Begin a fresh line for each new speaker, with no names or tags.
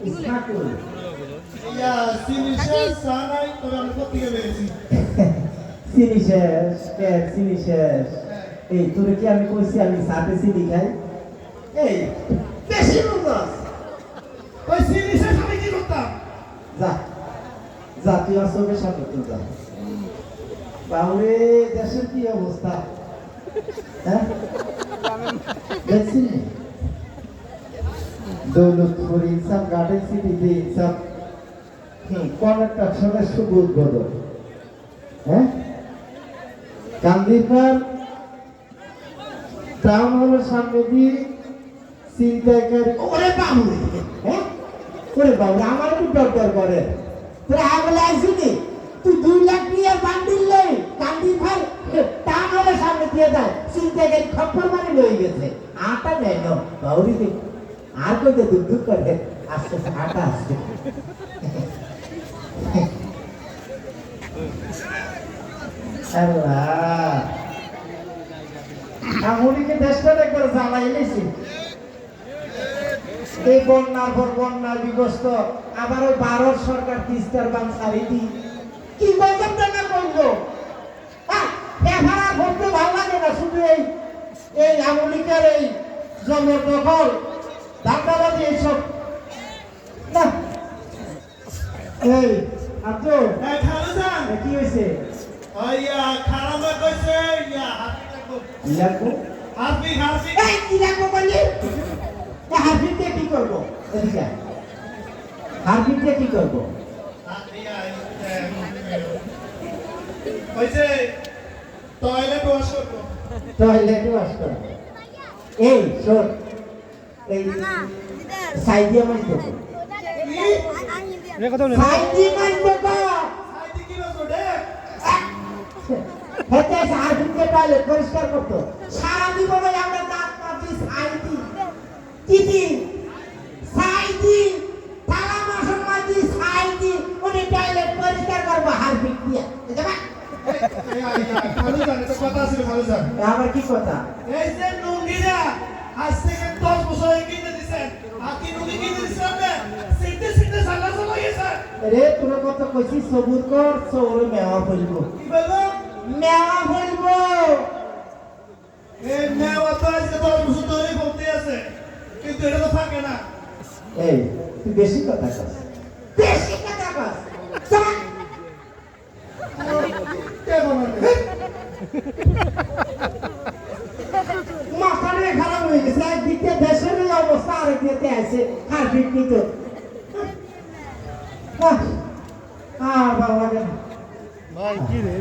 ইসমাকুল
ইয়া সিনিশাস সানাই তোরা আমি কত থেকে বেরিয়েছি
চিনি শেষ চিনি শেষ এই তোরে কি আমি কইছি আমি সাথে চিনি খাই এই বেশি বুঝাস
ওই সিনিশাস আমি কি করতাম
যা যা তুই আর চোখের সাথে তুই যা বাউরে দেশের কি অবস্থা হ্যাঁ দেখছি দৌলতপুর ইনসাফ গার্ডেন সিটিতে ইনসাফ কন্ট্রাকশনের শুভ উদ্বোধন হ্যাঁ কান্দিরপাড় টাউন হলের সামনে দিয়ে চিন্তাকারী ওরে বাবুরে হ্যাঁ ওরে বাবুরে আমার একটু ডর করে তোরা আগলে আসিনি তুই 2 লাখ নিয়ে বান্ডিল লই কান্দিরপাড় টাউন হলের সামনে দিয়ে যায় চিন্তাকারী খপ্পর মারি লই গেছে আটা নেই না বাউরি আর কইতে দুধ করে আসছে আটা আসছে আল্লাহ আমলিকে দেশটা একবার জ্বালাই নিয়েছি এই বন্যার পর বন্যার বিধ্বস্ত আবার ওই ভারত সরকার তিস্তার বান ছাড়ি দি কি গজবটা না করলো এভারা করতে ভালো লাগে না শুধু এই আমলিকার এই জবরদখল দাঙ্গাবাদী এইসব না এই আব্দুল
এই খালুজান
কি হয়েছে
আইয়া খারামা কইছে ইয়া
লাগবো
হাফি হাফি
এই কি লাগবো বলি হারফিতে কি করবো এদিকে হারফিতে কি করবো
কইছে টয়লেট ওয়াশ করব
টয়লেট ওয়াশ করবো এই শোন এই সাইডিয়া মাছ দেবো সাইডি মাছ দেবো
সাইডে কি বলছো দেখ
হেতে হারফিতে টয়লেট পরিষ্কার করতো সারা জীবনে আমরা দাঁত মাজি সাইডি কিটি সাইডি থালা বাসন মাজি সাইডি ওই টয়লেট পরিষ্কার করবো হারফিট দিয়ে বুঝবা
খালুজান এটা কথা ছিল খালুজান
আবার কি কথা
এই যে নুঙ্গিরা আজ থেকে 10 বছর আগে কিনে দিছেন আকি নুঙ্গি কিনে দিছেন না সিটে সিটে সালা সালা গেছে
রে তোর কত কইছি সবুর কর সবুর মেওয়া ফেলবো
কি বললো
মেওয়া ফেলবো
এই নেওয়া তো আজকে 10 বছর ধরে বলতে আছে কিন্তু এটা তো থাকে না
এই তুই বেশি কথা কস বেশি কথা কস চল
কে বানাবে
মাথারে খারাপ হয়ে গেছে একদিকে দেশের এই অবস্থা আরেকদিকে আছে আর বিক্রি তো আর ভালো লাগে না
ভাই কি রে